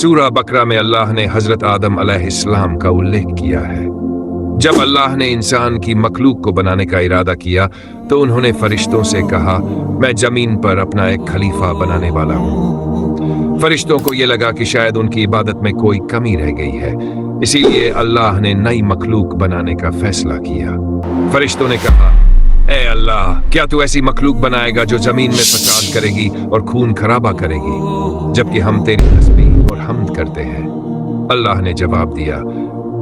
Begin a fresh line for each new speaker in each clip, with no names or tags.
सूरह बकरा में अल्लाह ने हजरत आदम अलैहिस्सलाम का उल्लेख किया है। जब अल्लाह ने इंसान की मखलूक को बनाने का इरादा किया तो उन्होंने फरिश्तों से कहा, मैं जमीन पर अपना एक खलीफा बनाने वाला हूँ। फरिश्तों को ये लगा कि शायद उनकी इबादत में कोई कमी रह गई है, इसीलिए अल्लाह ने नई मखलूक बनाने का फैसला किया। फरिश्तों ने कहा, ए अल्लाह, क्या तू ऐसी मखलूक बनाएगा जो जमीन में फसाद करेगी और खून खराबा करेगी, जबकि हम तेरी तस्बीह और हम्द करते हैं। अल्लाह ने जवाब दिया,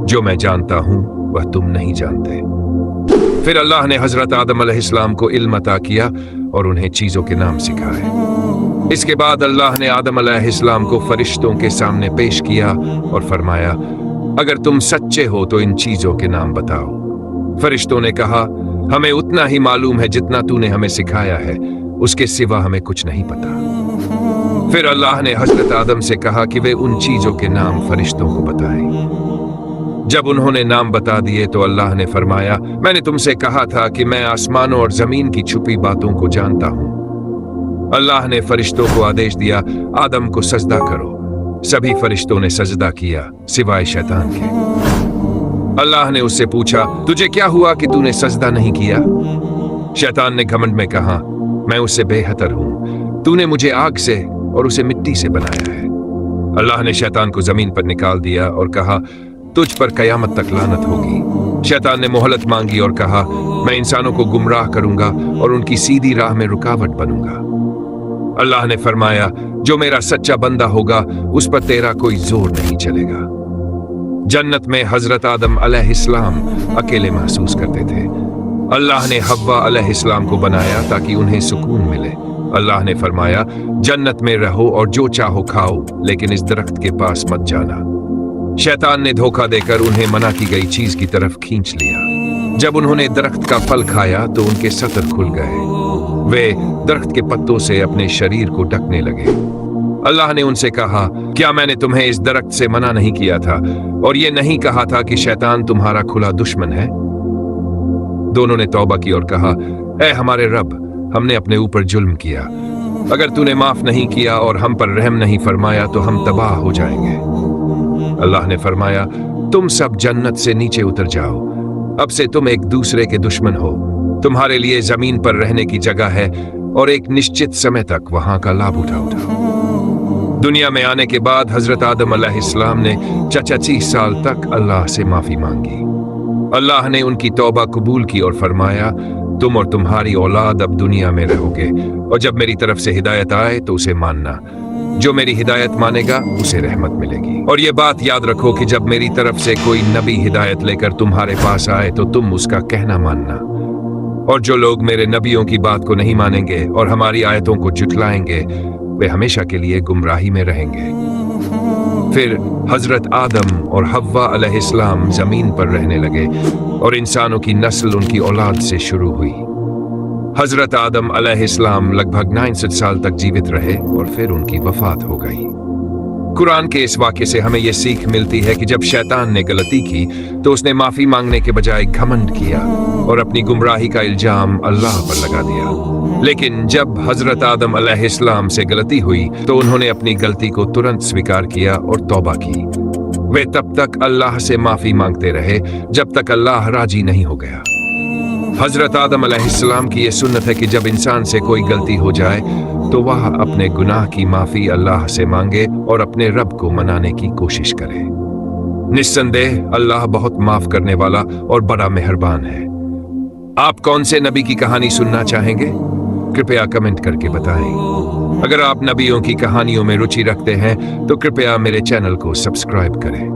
जो मैं जानता हूँ वह तुम नहीं जानते। फिर अल्लाह ने हजरत आदम अलैहिस्सलाम को इल्म अता किया और उन्हें चीजों के नाम सिखाए। इसके बाद अल्लाह ने आदम अलैहिस्सलाम को फरिश्तों के सामने पेश किया और फरमाया, अगर तुम सच्चे हो तो इन चीजों के नाम बताओ। फरिश्तों ने कहा, हमें उतना ही मालूम है जितना तूने हमें सिखाया है, उसके सिवा हमें कुछ नहीं पता। फिर अल्लाह ने हजरत आदम से कहा कि वे उन चीजों के नाम फरिश्तों को बताएं। जब उन्होंने नाम बता दिए तो अल्लाह ने फरमाया, मैंने तुमसे कहा था कि मैं आसमानों और जमीन की छुपी बातों को जानता हूं। अल्लाह ने फरिश्तों को आदेश दिया, आदम को सजदा करो। सभी फरिश्तों ने सजदा किया सिवाय शैतान के। अल्लाह ने उससे पूछा, तुझे क्या हुआ कि तूने सजदा नहीं किया? शैतान ने घमंड में कहा, मैं उससे बेहतर हूं, तूने मुझे आग से और उसे मिट्टी से बनाया है। अल्लाह ने शैतान को जमीन पर निकाल दिया और कहा, तुझ पर कयामत तक लानत होगी। शैतान ने मोहलत मांगी और कहा, मैं इंसानों को गुमराह करूंगा और उनकी सीधी राह में रुकावट बनूंगा। अल्लाह ने फरमाया, जो मेरा सच्चा बंदा होगा उस पर तेरा कोई जोर नहीं चलेगा। जन्नत में हजरत आदम अलैहिस्सलाम अकेले महसूस करते थे। अल्लाह ने हव्वा अलैहिस्सलाम को बनाया ताकि उन्हें सुकून मिले। अल्लाह ने फरमाया, जन्नत में रहो और जो चाहो खाओ, लेकिन इस दरख्त के पास मत जाना। शैतान ने धोखा देकर उन्हें मना की गई चीज की तरफ खींच लिया। जब उन्होंने दरख्त का फल खाया तो उनके सतर खुल गए। वे दरख्त के पत्तों से अपने शरीर को ढकने लगे। अल्लाह ने उनसे कहा, क्या मैंने तुम्हें इस दरख्त से मना नहीं किया था और ये नहीं कहा था कि शैतान तुम्हारा खुला दुश्मन है? दोनों ने तौबा की और कहा, ऐ हमारे रब, हमने अपने ऊपर जुल्म किया। अगर तूने माफ नहीं किया और हम पर रहम नहीं फरमाया तो हम तबाह हो जाएंगे। अल्लाह ने फरमाया, तुम सब जन्नत से नीचे उतर जाओ, अब से तुम एक दूसरे के दुश्मन हो। तुम्हारे लिए जमीन पर रहने की जगह है और एक निश्चित समय तक वहां का लाभ उठाओ। दुनिया में आने के बाद हजरत आदम अलैहिस्सलाम ने 85 साल तक अल्लाह से माफी मांगी। अल्लाह ने उनकी तौबा कबूल की और फरमाया, तुम और तुम्हारी औलाद अब दुनिया में रहोगे और जब मेरी तरफ से हिदायत आए तो उसे मानना। जो मेरी हिदायत मानेगा उसे रहमत मिलेगी। और ये बात याद रखो कि जब मेरी तरफ से कोई नबी हिदायत लेकर तुम्हारे पास आए तो तुम उसका कहना मानना। और जो लोग मेरे नबियों की बात को नहीं मानेंगे और हमारी आयतों को झुठलाएंगे, वे हमेशा के लिए गुमराही में रहेंगे। फिर हजरत आदम और हव्वा अलैहिस्सलाम जमीन पर रहने लगे और इंसानों की नस्ल उनकी औलाद से शुरू हुई। हजरत आदम अलैहिस्सलाम लगभग 69 साल तक जीवित रहे और फिर उनकी वफात हो गई। कुरान के इस वाक़े से हमें यह सीख मिलती है कि जब शैतान ने गलती की तो उसने माफी मांगने के बजाय घमंड किया और अपनी गुमराही का इल्जाम अल्लाह पर लगा दिया। लेकिन जब हजरत आदम अलैहिस्सलाम से गलती हुई तो उन्होंने अपनी गलती को तुरंत स्वीकार किया और तौबा की। वे तब तक अल्लाह से माफी मांगते रहे जब तक अल्लाह राजी नहीं हो गया। हजरत आदम अलैहिस्सलाम की यह सुन्नत है कि जब इंसान से कोई गलती हो जाए तो वह अपने गुनाह की माफी अल्लाह से मांगे और अपने रब को मनाने की कोशिश करे। निस्संदेह अल्लाह बहुत माफ करने वाला और बड़ा मेहरबान है। आप कौन से नबी की कहानी सुनना चाहेंगे? कृपया कमेंट करके बताएं। अगर आप नबियों की कहानियों में रुचि रखते हैं तो कृपया मेरे चैनल को सब्सक्राइब करें।